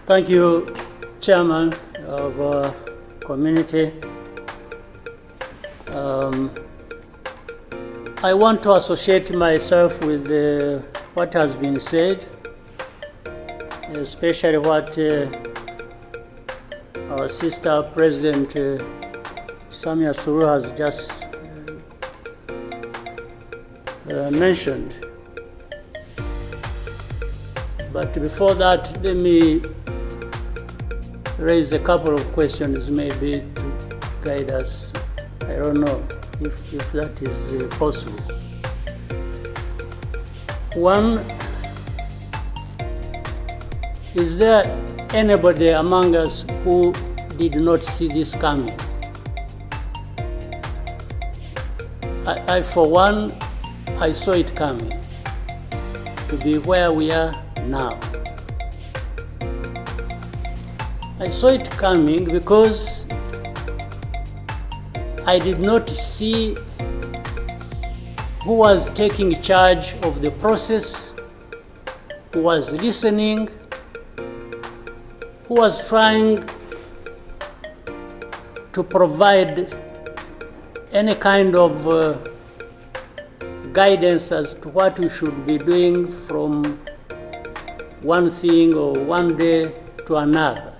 Thank you, Chairman of Community. I want to associate myself with what has been said, especially what our sister President Samia Suluhu has just mentioned. But before that, let me raise a couple of questions maybe to guide us. I don't know if that is possible. One, is there anybody among us who did not see this coming? I for one, I saw it coming to be where we are now. I saw it coming because I did not see who was taking charge of the process, who was listening, who was trying to provide any kind of guidance as to what we should be doing from one thing or one day to another.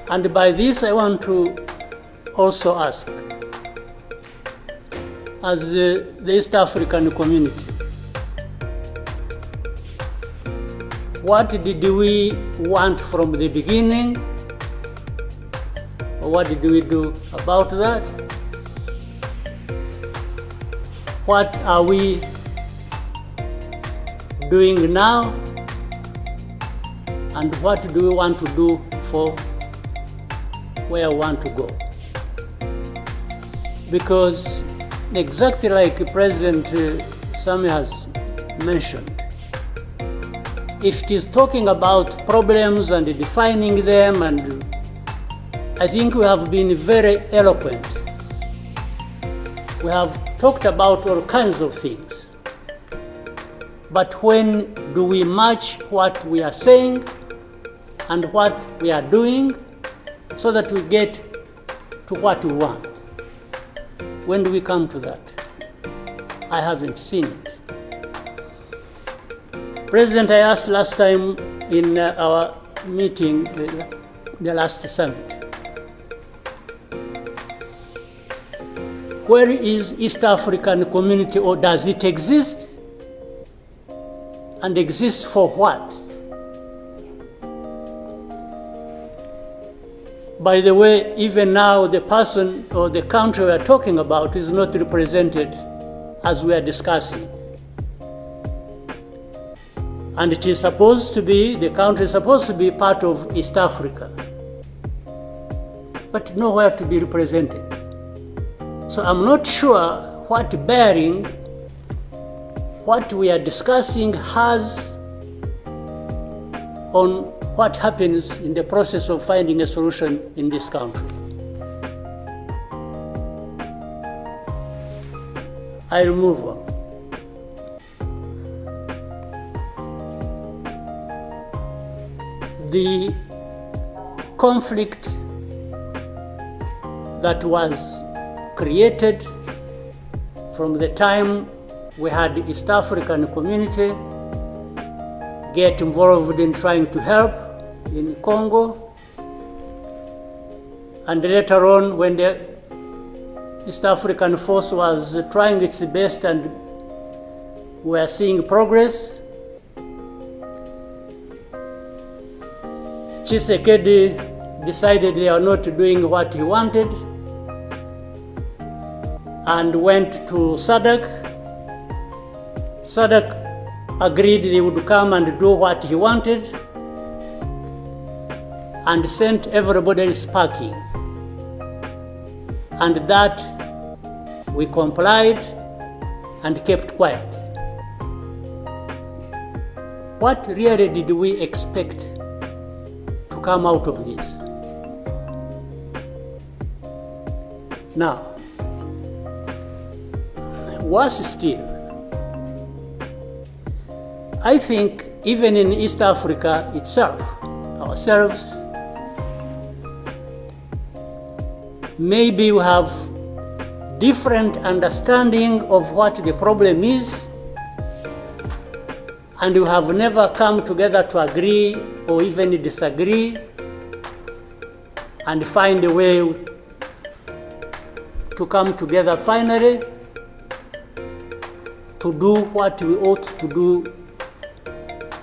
And by this, I want to also ask, as the East African community, what did we want from the beginning? Or what did we do about that? What are we doing now? And what do we want to do for where we want to go? Because exactly like President Samia has mentioned, if it is talking about problems and defining them, and I think we have been very eloquent. We have talked about all kinds of things. But when do we match what we are saying and what we are doing so that we get to what we want? When do we come to that? I haven't seen it. President, I asked last time in our meeting, the last summit, where is East African community, or does it exist? And exist for what? By the way, even now the person or the country we are talking about is not represented as we are discussing. And it is supposed to be, the country is supposed to be part of East Africa, but nowhere to be represented. So I'm not sure what bearing what we are discussing has on what happens in the process of finding a solution in this country. I'll move on. The conflict that was created from the time we had the East African community get involved in trying to help in Congo, and later on when the East African force was trying its best and we are seeing progress, Tshisekedi decided they are not doing what he wanted and went to SADC. SADC agreed they would come and do what he wanted and sent everybody packing. And that we complied and kept quiet. What really did we expect to come out of this? Now, worse still, I think even in East Africa itself, ourselves, maybe we have different understanding of what the problem is, and we have never come together to agree or even disagree and find a way to come together finally to do what we ought to do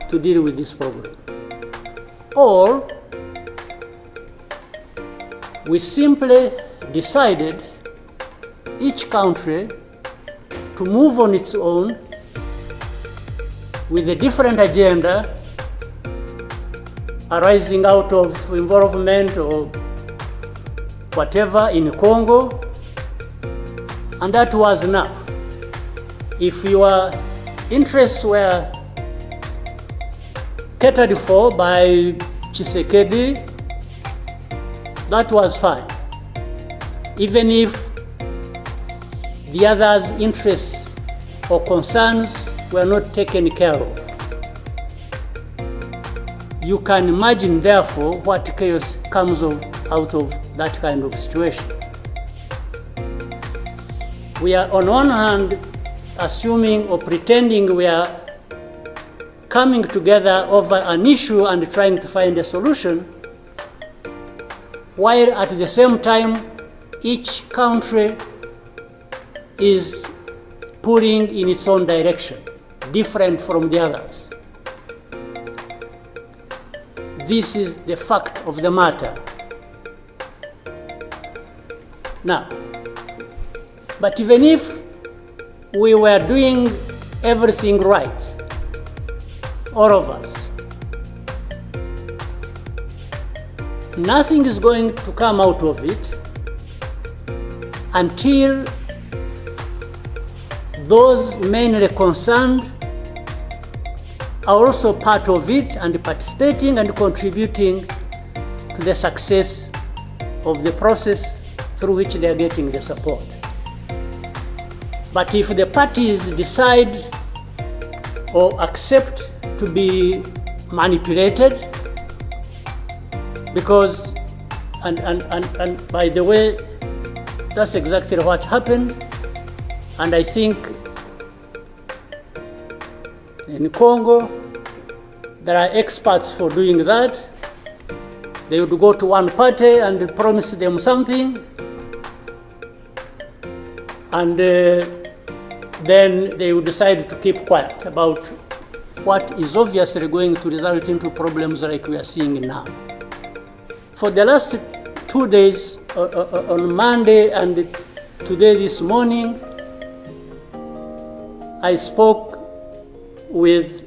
to deal with this problem. Or we simply decided, each country, to move on its own with a different agenda arising out of involvement or whatever in Congo, and that was enough. If your interests were catered for by Tshisekedi, that was fine. Even if the others' interests or concerns were not taken care of. You can imagine, therefore, what chaos comes out of that kind of situation. We are on one hand assuming or pretending we are coming together over an issue and trying to find a solution, while at the same time each country is pulling in its own direction, different from the others. This is the fact of the matter. Now, but even if we were doing everything right, all of us, nothing is going to come out of it until those mainly concerned are also part of it and participating and contributing to the success of the process through which they are getting the support. But if the parties decide or accept to be manipulated, because, and by the way, that's exactly what happened, and I think in Congo, there are experts for doing that. They would go to one party and promise them something, and then they would decide to keep quiet about what is obviously going to result into problems like we are seeing now. For the last 2 days, on Monday and today this morning, I spoke with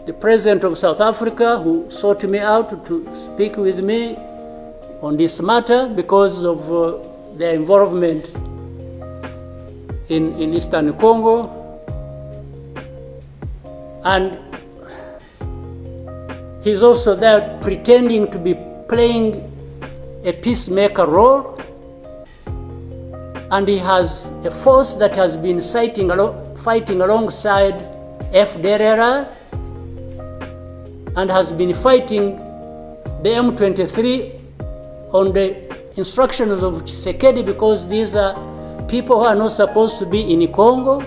the president of South Africa, who sought me out to speak with me on this matter because of their involvement in Eastern Congo. And he's also there pretending to be playing a peacemaker role, and he has a force that has been fighting alongside FDLR and has been fighting the M23 on the instructions of Tshisekedi, because these are people who are not supposed to be in Congo,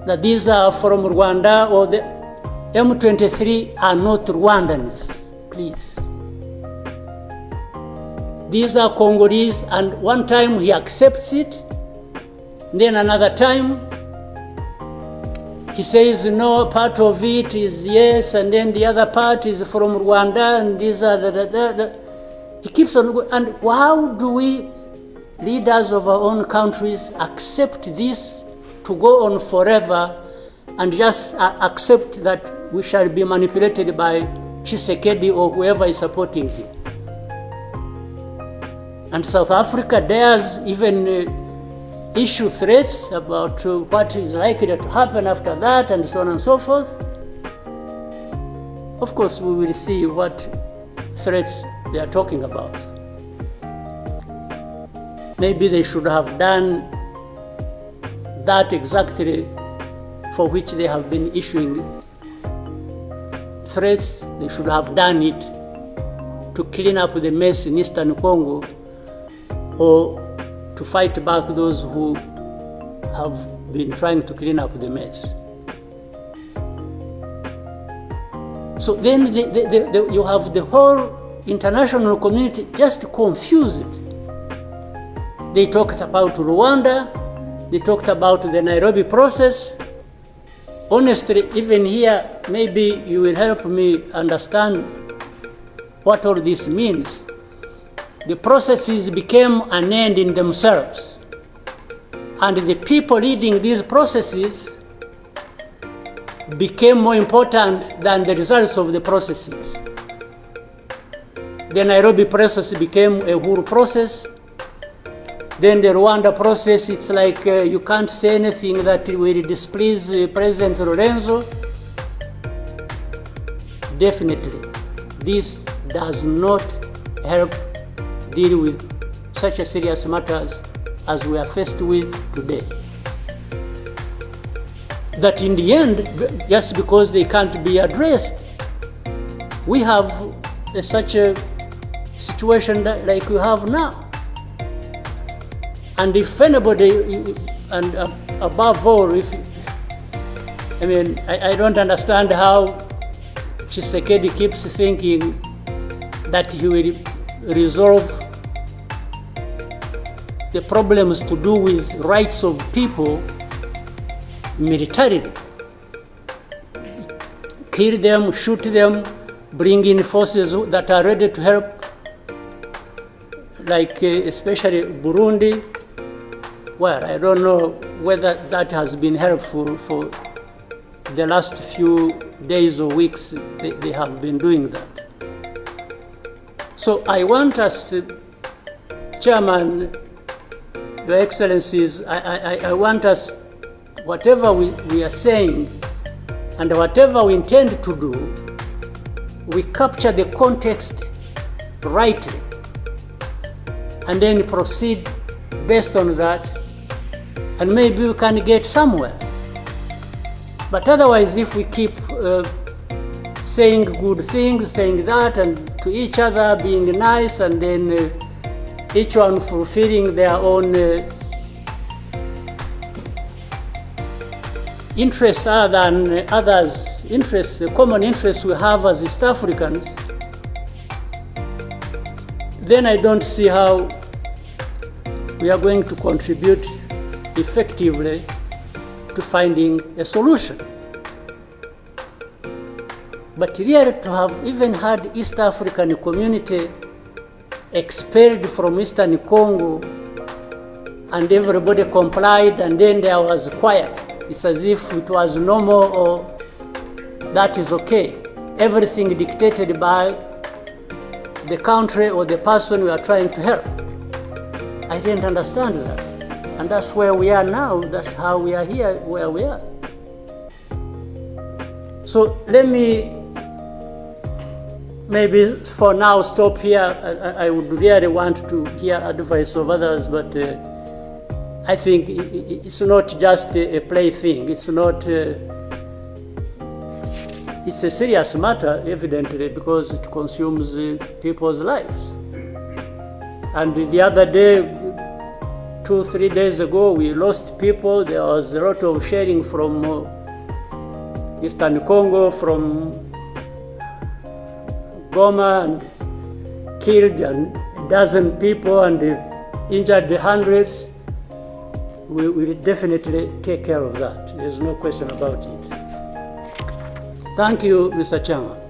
that these are from Rwanda, or the M23 are not Rwandans, please. These are Congolese, and one time he accepts it, then another time he says no, part of it is yes, and then the other part is from Rwanda, and these are he keeps on going. And how do we, leaders of our own countries, accept this to go on forever and just accept that we shall be manipulated by Tshisekedi or whoever is supporting him? And South Africa dares even issue threats about what is likely to happen after that, and so on and so forth. Of course, we will see what threats they are talking about. Maybe they should have done that exactly for which they have been issuing threats. They should have done it to clean up the mess in Eastern Congo, or to fight back those who have been trying to clean up the mess. So then you have the whole international community just confused. They talked about Rwanda, they talked about the Nairobi process. Honestly, even here, maybe you will help me understand what all this means. The processes became an end in themselves. And the people leading these processes became more important than the results of the processes. The Nairobi process became a whole process. Then the Rwanda process, it's like you can't say anything that will displease President Lorenzo. Definitely, this does not help deal with such a serious matters as we are faced with today. That in the end, just because they can't be addressed, we have such a situation like we have now. And if anybody, and above all, I don't understand how Tshisekedi keeps thinking that he will resolve the problems to do with rights of people militarily. Kill them, shoot them, bring in forces that are ready to help, like especially Burundi. Well, I don't know whether that has been helpful for the last few days or weeks. They have been doing that. So I want us to, Chairman, Your Excellencies, I want us, whatever we are saying and whatever we intend to do, we capture the context rightly and then proceed based on that, and maybe we can get somewhere. But otherwise, if we keep saying good things, saying that, and to each other being nice, and then each one fulfilling their own interests other than others' interests, the common interests we have as East Africans, then I don't see how we are going to contribute effectively to finding a solution. But really, to have even had East African community expelled from Eastern Congo and everybody complied and then there was quiet, it's as if it was normal or that is okay. Everything dictated by the country or the person we are trying to help. I didn't understand that. And that's where we are now. That's how we are here, where we are. So let me maybe for now stop here. I would really want to hear advice of others, but I think it's not just a plaything. It's not. It's a serious matter, evidently, because it consumes people's lives. And the other day, 2-3 days ago, we lost people. There was a lot of sharing from Eastern Congo, from Goma, and killed a dozen people and injured hundreds. We will definitely take care of that. There's no question about it. Thank you, Mr. Chairman.